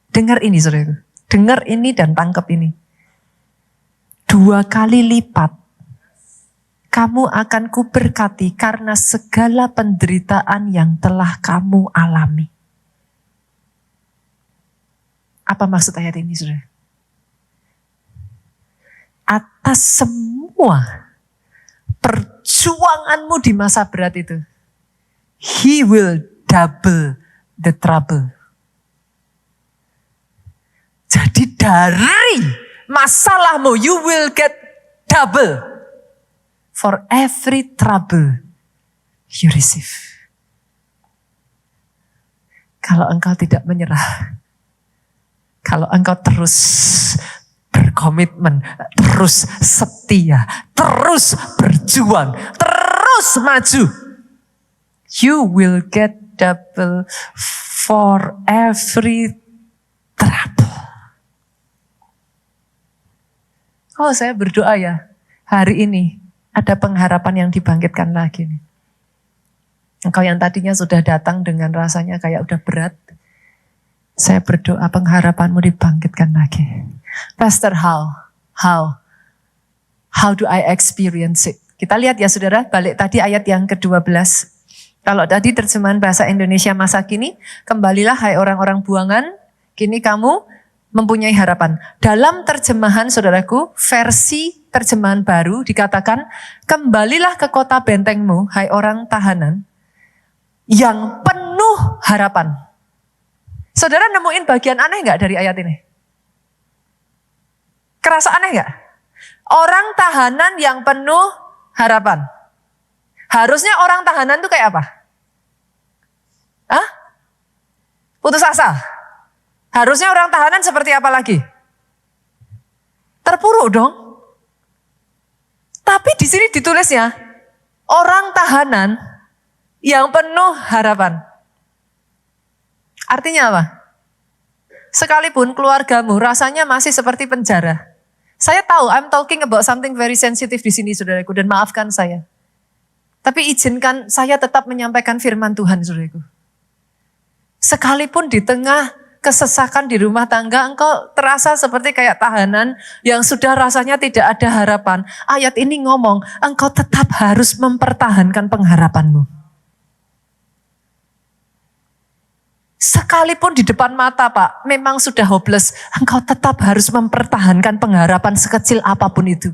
Dengar ini saudara. Dengar ini dan tangkap ini. 2 kali lipat kamu akan kuberkati karena segala penderitaan yang telah kamu alami. Apa maksud ayat ini, saudara? Atas semua perjuanganmu di masa berat itu, He will double the trouble. Jadi dari masalahmu, you will get double. For every trouble you receive. Kalau engkau tidak menyerah, kalau engkau terus berkomitmen, terus setia, terus berjuang, terus maju, you will get double for every trouble. Oh, saya berdoa ya, hari ini ada pengharapan yang dibangkitkan lagi nih. Engkau yang tadinya sudah datang dengan rasanya kayak udah berat. Saya berdoa pengharapanmu dibangkitkan lagi. Pastor, how do I experience it? Kita lihat ya saudara, balik tadi ayat yang ke-12. Kalau tadi terjemahan bahasa Indonesia masa kini, kembalilah hai orang-orang buangan, kini kamu mempunyai harapan. Dalam terjemahan saudaraku, versi terjemahan baru dikatakan, kembalilah ke kota bentengmu, hai orang tahanan, yang penuh harapan. Saudara nemuin bagian aneh gak dari ayat ini? Kerasa aneh gak? Orang tahanan yang penuh harapan. Harusnya orang tahanan itu kayak apa? Hah? Putus asa? Harusnya orang tahanan seperti apa lagi? Terpuruk dong. Tapi di sini ditulisnya, orang tahanan yang penuh harapan. Artinya apa? Sekalipun keluargamu rasanya masih seperti penjara. Saya tahu, I'm talking about something very sensitive di sini saudaraku, dan maafkan saya. Tapi izinkan saya tetap menyampaikan firman Tuhan saudaraku. Sekalipun di tengah kesesakan di rumah tangga, engkau terasa seperti kayak tahanan yang sudah rasanya tidak ada harapan. Ayat ini ngomong, engkau tetap harus mempertahankan pengharapanmu. Sekalipun di depan mata Pak, memang sudah hopeless, engkau tetap harus mempertahankan pengharapan sekecil apapun itu.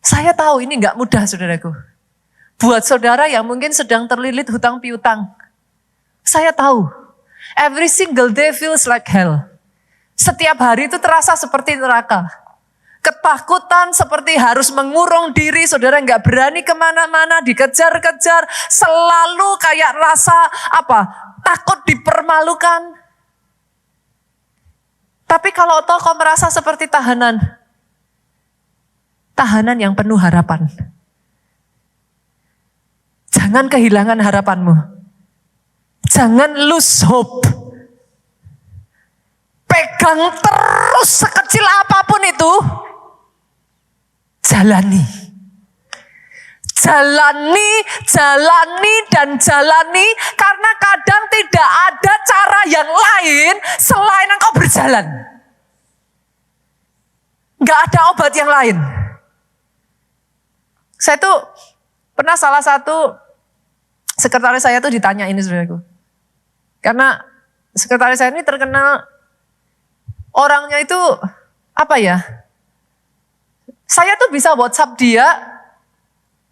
Saya tahu ini gak mudah saudaraku. Buat saudara yang mungkin sedang terlilit hutang piutang, saya tahu, every single day feels like hell. Setiap hari itu terasa seperti neraka. Ketakutan seperti harus mengurung diri, saudara nggak berani kemana-mana, dikejar-kejar, selalu kayak rasa takut dipermalukan. Tapi kalau kau merasa seperti tahanan yang penuh harapan, jangan kehilangan harapanmu. Jangan lose hope. Pegang terus sekecil apapun itu. Jalani. Jalani dan jalani. Karena kadang tidak ada cara yang lain selain engkau berjalan. Gak ada obat yang lain. Saya tuh pernah salah satu sekretaris saya tuh ditanya ini saudaraku. Karena sekretaris saya ini terkenal orangnya itu saya tuh bisa WhatsApp dia,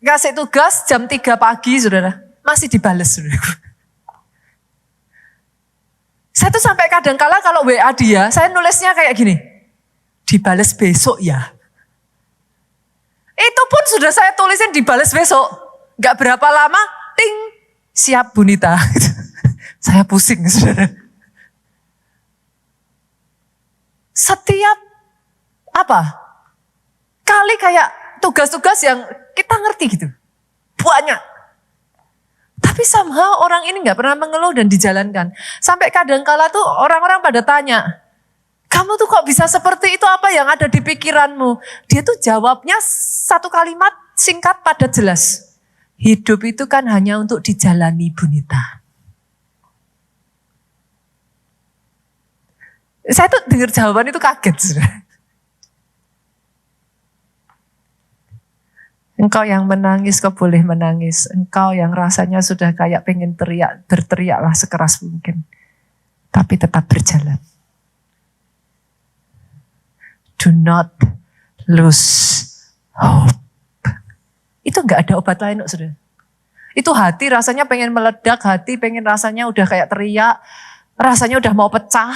ngasih tugas jam 3 pagi saudara, masih dibales saudara. Saya tuh sampai kadang-kala kalau WA dia, saya nulisnya kayak gini, dibales besok ya. Itu pun sudah saya tulisin dibales besok, gak berapa lama, ting, siap Bunita. Saya pusing saudara. Setiap kali sekali kayak tugas-tugas yang kita ngerti gitu. Banyak. Tapi somehow orang ini gak pernah mengeluh dan dijalankan. Sampai kadangkala tuh orang-orang pada tanya, kamu tuh kok bisa seperti itu, apa yang ada di pikiranmu? Dia tuh jawabnya satu kalimat singkat padat jelas. Hidup itu kan hanya untuk dijalani, Bunita. Saya tuh dengar jawaban itu kaget. Saudara. Engkau yang menangis, kau boleh menangis. Engkau yang rasanya sudah kayak pengen teriak, berteriaklah sekeras mungkin. Tapi tetap berjalan. Do not lose hope. Itu gak ada obat lain, saudara. Itu hati rasanya pengen meledak, hati pengen rasanya udah kayak teriak, rasanya udah mau pecah.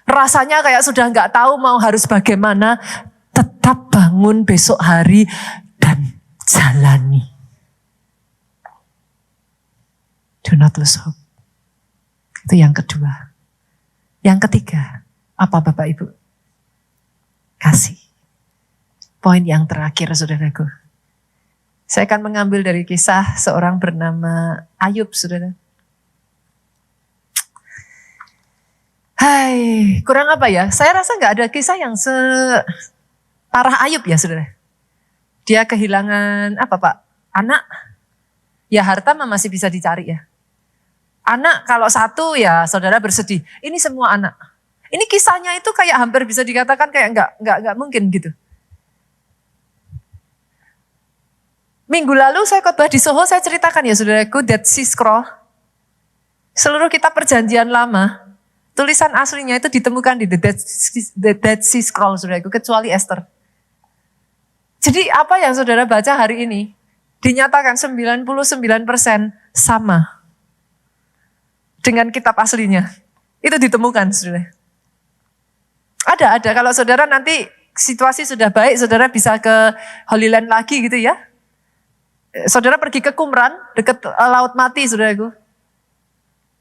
Rasanya kayak sudah gak tahu mau harus bagaimana. Tetap bangun besok hari dan jalani. Do not lose hope. Itu yang kedua. Yang ketiga, apa Bapak Ibu? Kasih. Poin yang terakhir, saudaraku. Saya akan mengambil dari kisah seorang bernama Ayub, saudara. Hai, kurang apa ya? Saya rasa gak ada kisah yang separah Ayub ya, saudara. Dia kehilangan apa Pak? Anak. Ya harta masih bisa dicari ya. Anak kalau satu ya saudara bersedih. Ini semua anak. Ini kisahnya itu kayak hampir bisa dikatakan kayak enggak mungkin gitu. Minggu lalu saya khotbah di Soho, saya ceritakan ya saudaraku, Dead Sea Scroll. Seluruh kitab perjanjian lama, tulisan aslinya itu ditemukan di The Dead Sea Scroll saudaraku, kecuali Esther. Jadi apa yang saudara baca hari ini, dinyatakan 99% sama dengan kitab aslinya. Itu ditemukan saudara. Ada. Kalau saudara nanti situasi sudah baik, saudara bisa ke Holy Land lagi gitu ya. Saudara pergi ke Qumran, dekat Laut Mati saudaraku.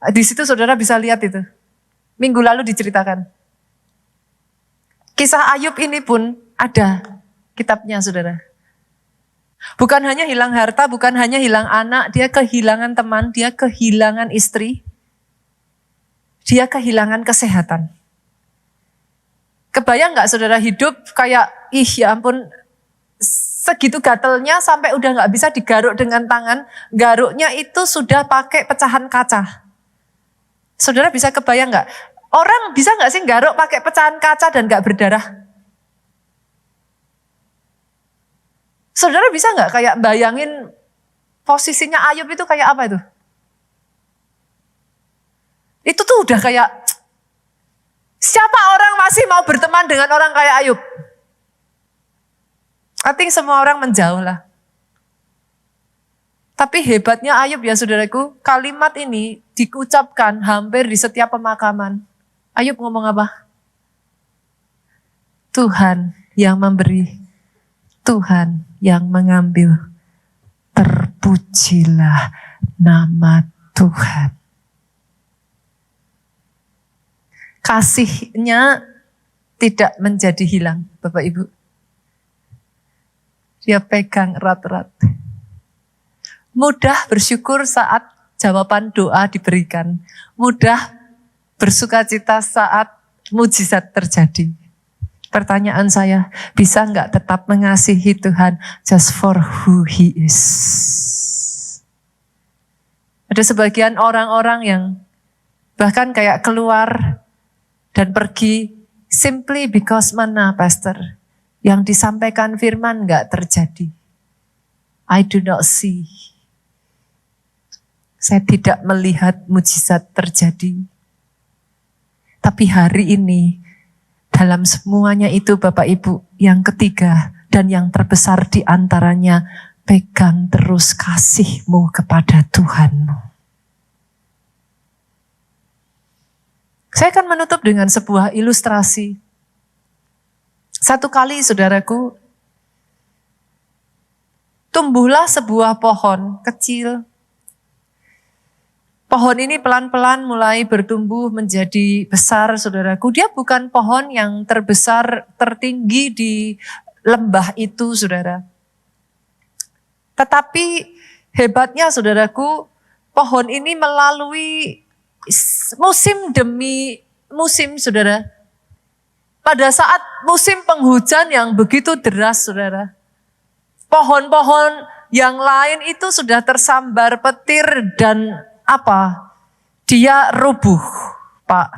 Di situ saudara bisa lihat itu. Minggu lalu diceritakan. Kisah Ayub ini pun ada kitabnya saudara. Bukan hanya hilang harta, bukan hanya hilang anak, dia kehilangan teman, dia kehilangan istri. Dia kehilangan kesehatan. Kebayang gak saudara hidup kayak, ya ampun, segitu gatelnya sampai udah gak bisa digaruk dengan tangan. Garuknya itu sudah pakai pecahan kaca. Saudara bisa kebayang gak? Orang bisa gak sih garuk pakai pecahan kaca dan gak berdarah? Saudara bisa gak kayak bayangin posisinya Ayub itu kayak apa itu? Itu tuh udah kayak, siapa orang masih mau berteman dengan orang kayak Ayub? I think semua orang menjauh lah. Tapi hebatnya Ayub ya saudaraku, kalimat ini diucapkan hampir di setiap pemakaman. Ayub ngomong apa? Tuhan yang memberi, Tuhan yang mengambil, terpujilah nama Tuhan. Kasihnya tidak menjadi hilang, Bapak Ibu. Dia pegang erat-erat. Mudah bersyukur saat jawaban doa diberikan. Mudah bersukacita saat mujizat terjadi. Pertanyaan saya, bisa enggak tetap mengasihi Tuhan just for who He is? Ada sebagian orang-orang yang bahkan kayak keluar dan pergi simply because mana pastor? Yang disampaikan firman enggak terjadi. I do not see. Saya tidak melihat mujizat terjadi. Tapi hari ini, dalam semuanya itu Bapak Ibu, yang ketiga dan yang terbesar di antaranya, pegang terus kasihmu kepada Tuhanmu. Saya akan menutup dengan sebuah ilustrasi. Satu kali saudaraku, tumbuhlah sebuah pohon kecil. Pohon ini pelan-pelan mulai bertumbuh menjadi besar saudaraku. Dia bukan pohon yang terbesar, tertinggi di lembah itu, saudara. Tetapi hebatnya, saudaraku, pohon ini melalui musim demi musim, saudara. Pada saat musim penghujan yang begitu deras, saudara, pohon-pohon yang lain itu sudah tersambar petir dan dia rubuh, Pak.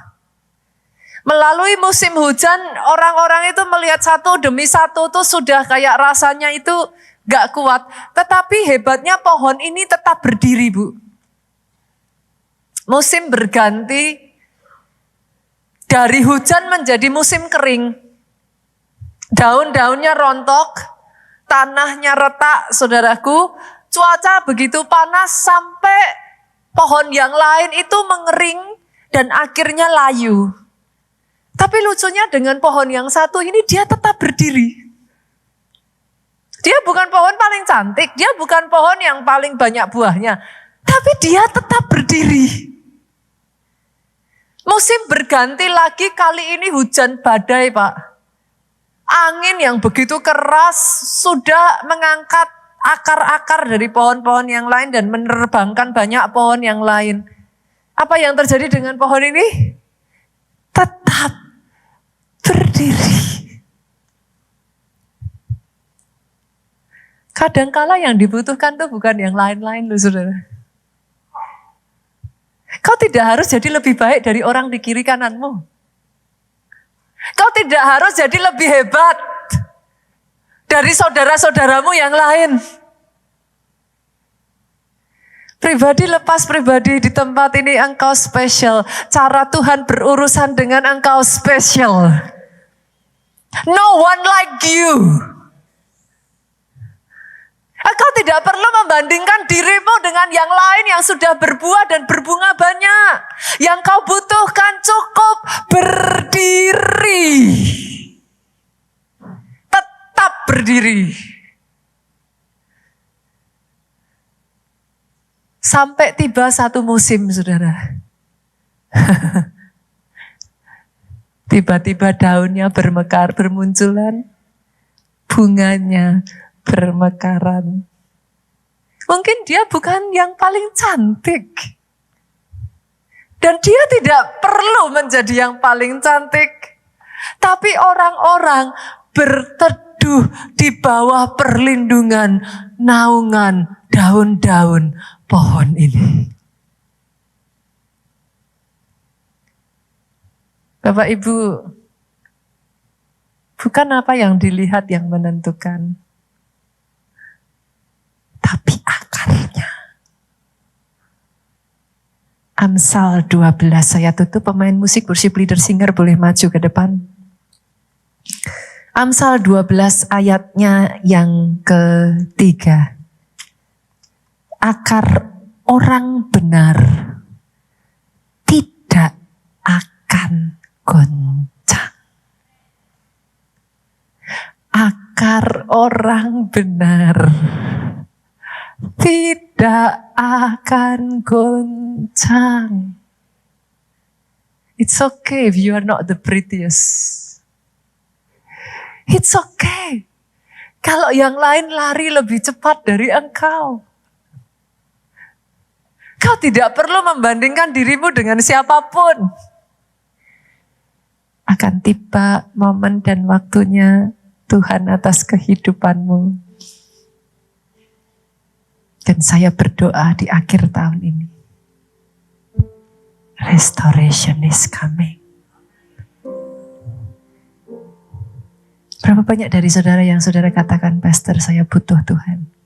Melalui musim hujan, orang-orang itu melihat satu demi satu tuh sudah kayak rasanya itu gak kuat. Tetapi hebatnya pohon ini tetap berdiri, Bu. Musim berganti, dari hujan menjadi musim kering. Daun-daunnya rontok, tanahnya retak, saudaraku. Cuaca begitu panas sampai pohon yang lain itu mengering dan akhirnya layu. Tapi lucunya dengan pohon yang satu ini dia tetap berdiri. Dia bukan pohon paling cantik, dia bukan pohon yang paling banyak buahnya. Tapi dia tetap berdiri. Musim berganti lagi, kali ini hujan badai, Pak. Angin yang begitu keras sudah mengangkat akar-akar dari pohon-pohon yang lain dan menerbangkan banyak pohon yang lain. Apa yang terjadi dengan pohon ini? Tetap berdiri. Kadangkala yang dibutuhkan tuh bukan yang lain-lain loh, saudara. Kau tidak harus jadi lebih baik dari orang di kiri kananmu. Kau tidak harus jadi lebih hebat dari saudara-saudaramu yang lain. Pribadi lepas pribadi, di tempat ini engkau spesial. Cara Tuhan berurusan dengan engkau spesial. No one like you. Engkau tidak perlu membandingkan dirimu dengan yang lain yang sudah berbuah dan berbunga banyak. Yang kau butuhkan cukup berdiri. Tetap berdiri. Sampai tiba satu musim, saudara. Tiba-tiba daunnya bermekar, bermunculan. Bunganya bermekaran. Mungkin dia bukan yang paling cantik. Dan dia tidak perlu menjadi yang paling cantik. Tapi orang-orang berteduh di bawah perlindungan naungan daun-daun pohon ini. Bapak Ibu, bukan apa yang dilihat yang menentukan, tapi akarnya. Amsal 12, saya tutup, pemain musik, worship leader, singer boleh maju ke depan. Amsal 12 ayatnya yang ketiga. Akar orang benar tidak akan goncang. Akar orang benar tidak akan goncang. It's okay if you are not the prettiest. It's okay kalau yang lain lari lebih cepat dari engkau. Kau tidak perlu membandingkan dirimu dengan siapapun. Akan tiba momen dan waktunya Tuhan atas kehidupanmu. Dan saya berdoa di akhir tahun ini, restoration is coming. Berapa banyak dari saudara yang saudara katakan, Pastor, saya butuh Tuhan.